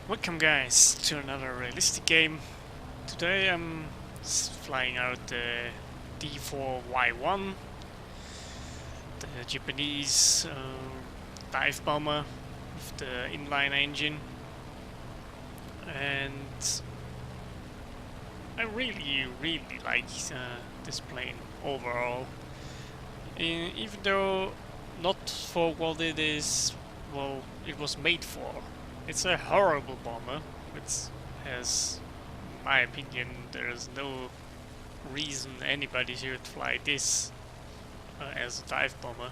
Welcome guys to another realistic game. Today I'm flying out the D4Y1, the Japanese dive bomber with the inline engine, and I really like this plane overall. Even though not for what it is, well, it was made for. It's a horrible bomber, which has, in my opinion, there's no reason anybody should fly this as a dive bomber.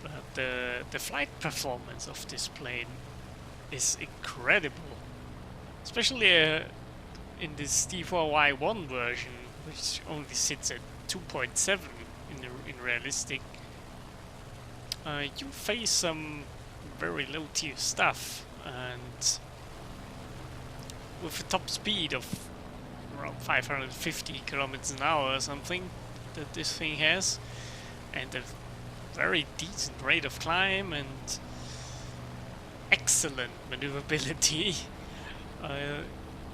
But the flight performance of this plane is incredible, especially in this D4Y1 version, which only sits at 2.7 in realistic. You face some very low tier stuff, and with a top speed of around 550 kilometers an hour or something that this thing has, and a very decent rate of climb and excellent maneuverability,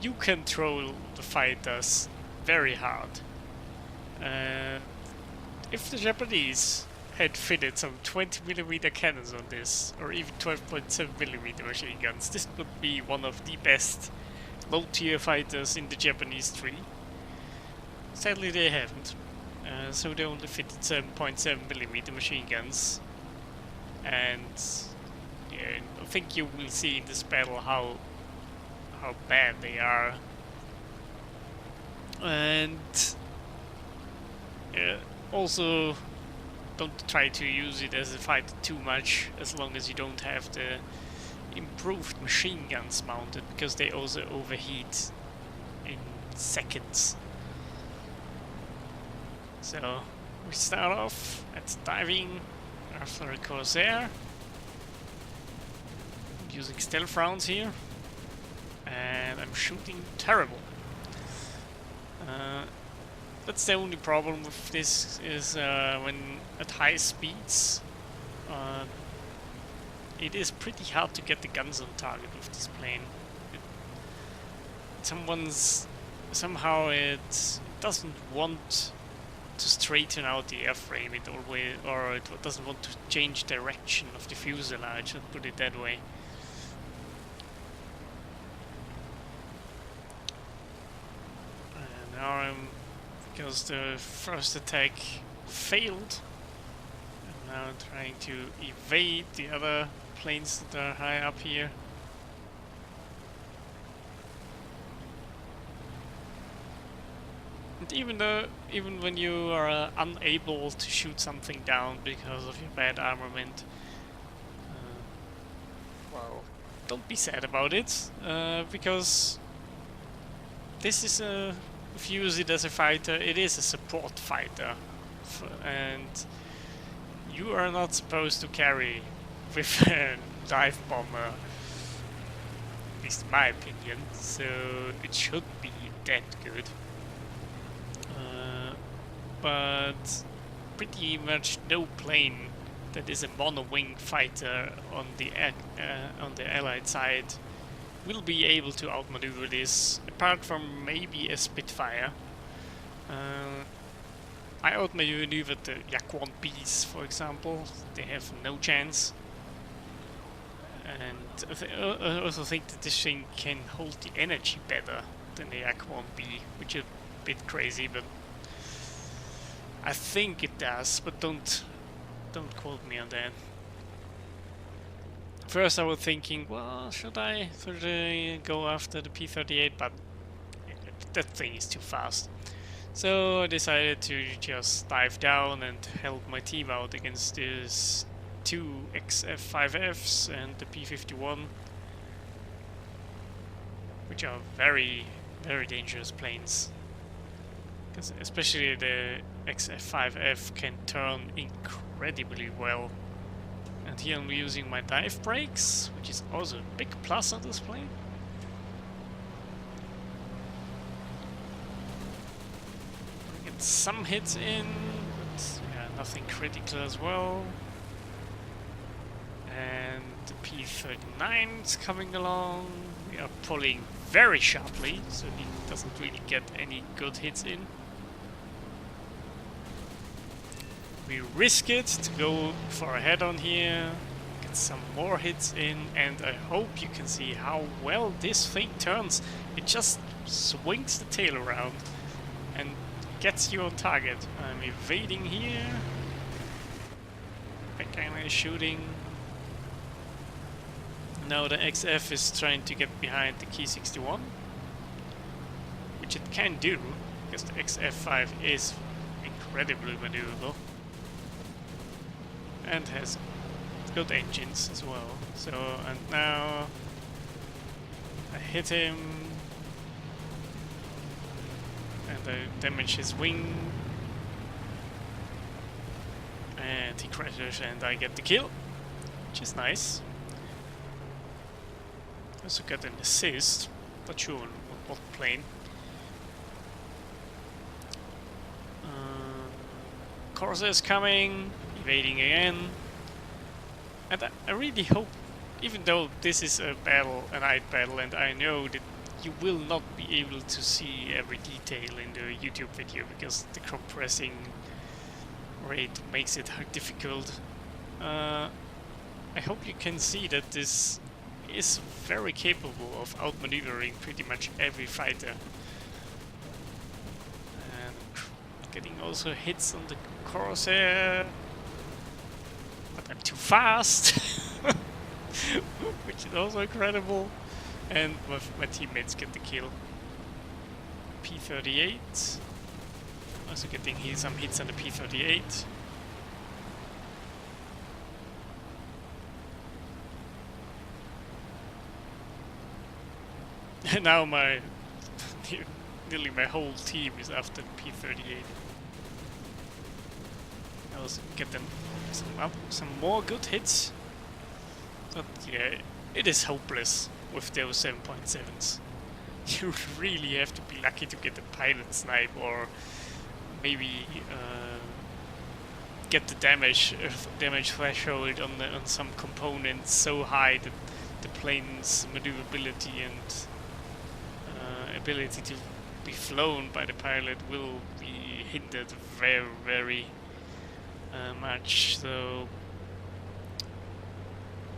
you control the fighters very hard. If the Japanese had fitted some 20mm cannons on this, or even 12.7mm machine guns, this would be one of the best low-tier fighters in the Japanese tree. Sadly they haven't, so they only fitted 7.7mm machine guns, and yeah, I think you will see in this battle how bad they are. And also, don't try to use it as a fighter too much, as long as you don't have the improved machine guns mounted, because they also overheat in seconds. So we start off at diving after a Corsair, using stealth rounds here, and I'm shooting terrible. That's the only problem with this, is when at high speeds, it is pretty hard to get the guns on target with this plane. Somehow it doesn't want to straighten out the airframe, or it doesn't want to change direction of the fuselage, let's put it that way. And now because the first attack failed, I'm now trying to evade the other planes that are high up here. And even when you are unable to shoot something down because of your bad armament, well, don't be sad about it, because this is if you use it as a fighter, it is a support fighter, and you are not supposed to carry with a dive bomber, at least in my opinion, so it should be that good. But pretty much no plane that is a mono-wing fighter on the Allied side will be able to outmaneuver this, apart from maybe a Spitfire. I outmaneuvered the Yak-1Bs, for example. They have no chance. And I also think that this thing can hold the energy better than the Yak-1B, which is a bit crazy, but I think it does, but don't quote me on that. First I was thinking, well, should I go after the P-38, but that thing is too fast. So I decided to just dive down and help my team out against these two XF-5Fs and the P-51, which are very dangerous planes. Because especially the XF-5F can turn incredibly well. And here I'm using my dive brakes, which is also a big plus on this plane. Get some hits in, but yeah, nothing critical as well. And And the P-39 is coming along. We are pulling very sharply, so he doesn't really get any good hits in. We risk it to go for a head-on here, get some more hits in, and I hope you can see how well this thing turns. It just swings the tail around and gets you on target. I'm evading here. That guy is shooting. Now the XF is trying to get behind the Key 61, which it can do, because the XF5 is incredibly maneuverable and has good engines as well. So, and now I hit him and I damage his wing, and he crashes and I get the kill, which is nice. Also got an assist, not sure on what plane. Corsair is coming, evading again. And I really hope, even though this is a battle, a night battle, and I know that you will not be able to see every detail in the YouTube video because the compressing rate makes it difficult. I hope you can see that this is very capable of outmaneuvering pretty much every fighter. And getting also hits on the Corsair, but I'm too fast, which is also incredible. And my teammates get the kill. P-38, also getting some hits on the P-38. And now nearly my whole team is after the P-38. I also get them some more good hits. But yeah, it is hopeless with those 7.7s. You really have to be lucky to get a pilot snipe, or maybe get the damage threshold on some components so high that the plane's maneuverability and ability to be flown by the pilot will be hindered very, very much. So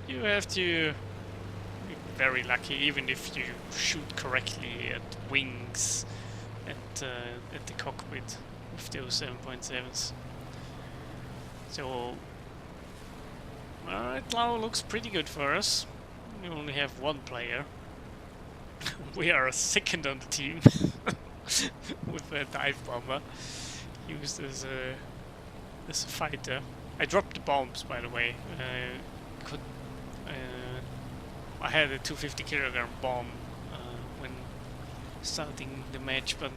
you have to be very lucky, even if you shoot correctly at wings and at the cockpit with those 7.7s. So it now looks pretty good for us. We only have one player. We are second on the team with a dive bomber used as a fighter. I dropped the bombs, by the way. I had a 250 kilogram bomb when starting the match, but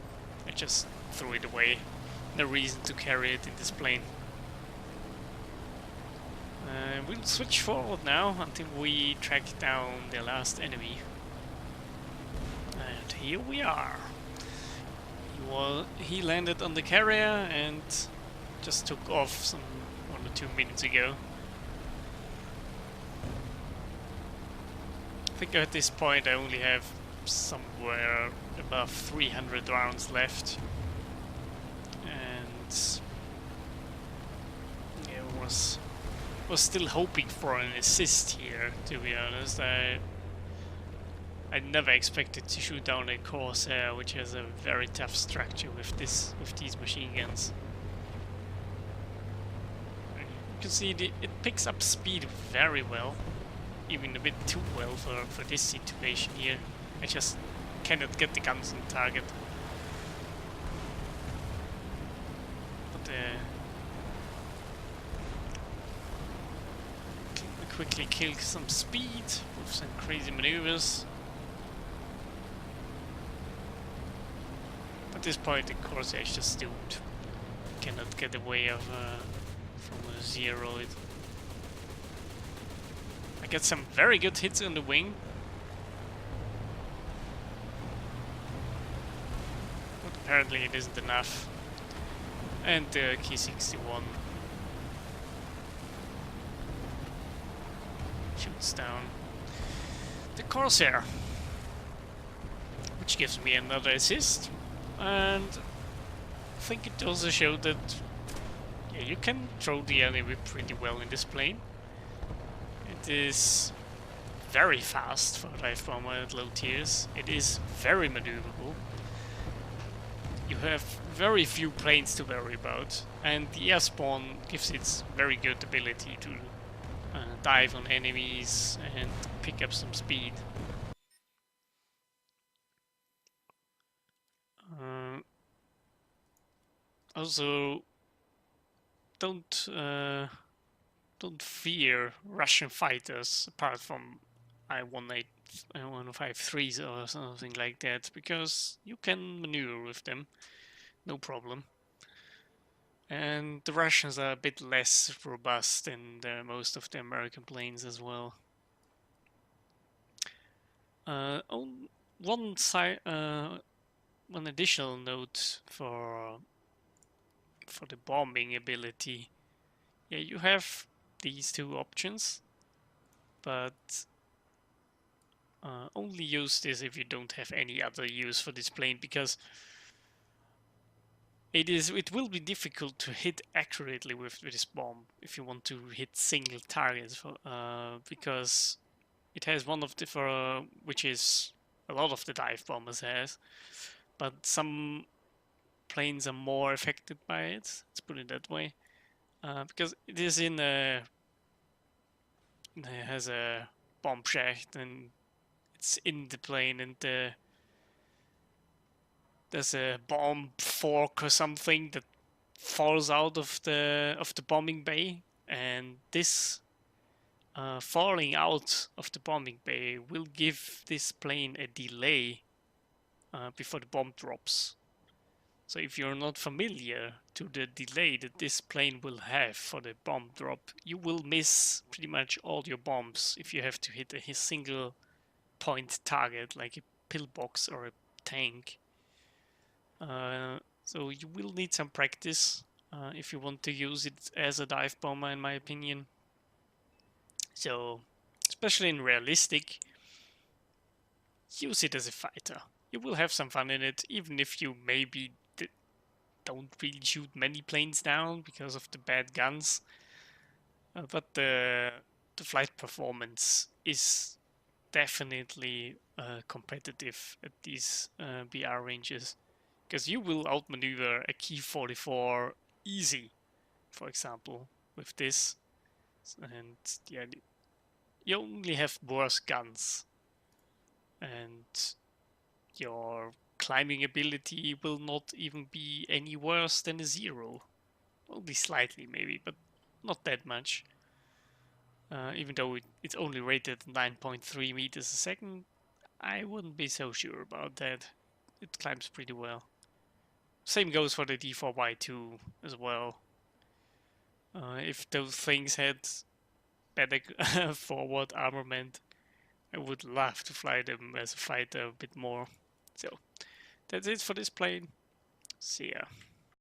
I just threw it away. No reason to carry it in this plane. We'll switch forward now until we track down the last enemy. And here we are. He landed on the carrier and just took off some 1 or 2 minutes ago. I think at this point I only have somewhere above 300 rounds left. And yeah, was still hoping for an assist here, to be honest. I never expected to shoot down a Corsair, which has a very tough structure with these machine guns. You can see it picks up speed very well, even a bit too well for this situation here. I just cannot get the guns on target. But quickly kill some speed with some crazy maneuvers. At this point the Corsair is just doomed. Cannot get away from a zero. I get some very good hits on the wing. But apparently it isn't enough. And the Key 61 shoots down the Corsair, which gives me another assist. And I think it also showed that yeah, you can throw the enemy pretty well in this plane. It is very fast for a dive bomber at low tiers. It is very maneuverable. You have very few planes to worry about, and the air spawn gives it very good ability to dive on enemies and pick up some speed. Also, don't fear Russian fighters apart from I-153s or something like that, because you can maneuver with them, no problem. And the Russians are a bit less robust than most of the American planes as well. On one side, one additional note for the bombing ability. Yeah, you have these two options, but only use this if you don't have any other use for this plane, because it will be difficult to hit accurately with this bomb if you want to hit single targets, because it has one of the which is a lot of the dive bombers has, but some planes are more affected by it. Let's put it that way, because it is it has a bomb shaft and it's in the plane, and there's a bomb fork or something that falls out of the bombing bay, and this falling out of the bombing bay will give this plane a delay before the bomb drops. So if you're not familiar to the delay that this plane will have for the bomb drop, you will miss pretty much all your bombs if you have to hit a single point target like a pillbox or a tank. So you will need some practice if you want to use it as a dive bomber, in my opinion. So, especially in realistic, use it as a fighter. You will have some fun in it, even if you maybe don't really shoot many planes down because of the bad guns. But the flight performance is definitely competitive at these BR ranges, because you will outmaneuver a Key 44 easy, for example, with this. And yeah, you only have worse guns, and your climbing ability will not even be any worse than a 0. Only slightly maybe, but not that much. Even though it's only rated 9.3 meters a second, I wouldn't be so sure about that. It climbs pretty well. Same goes for the D4Y2 as well. If those things had better forward armament, I would love to fly them as a fighter a bit more. So, that's it for this plane. See ya.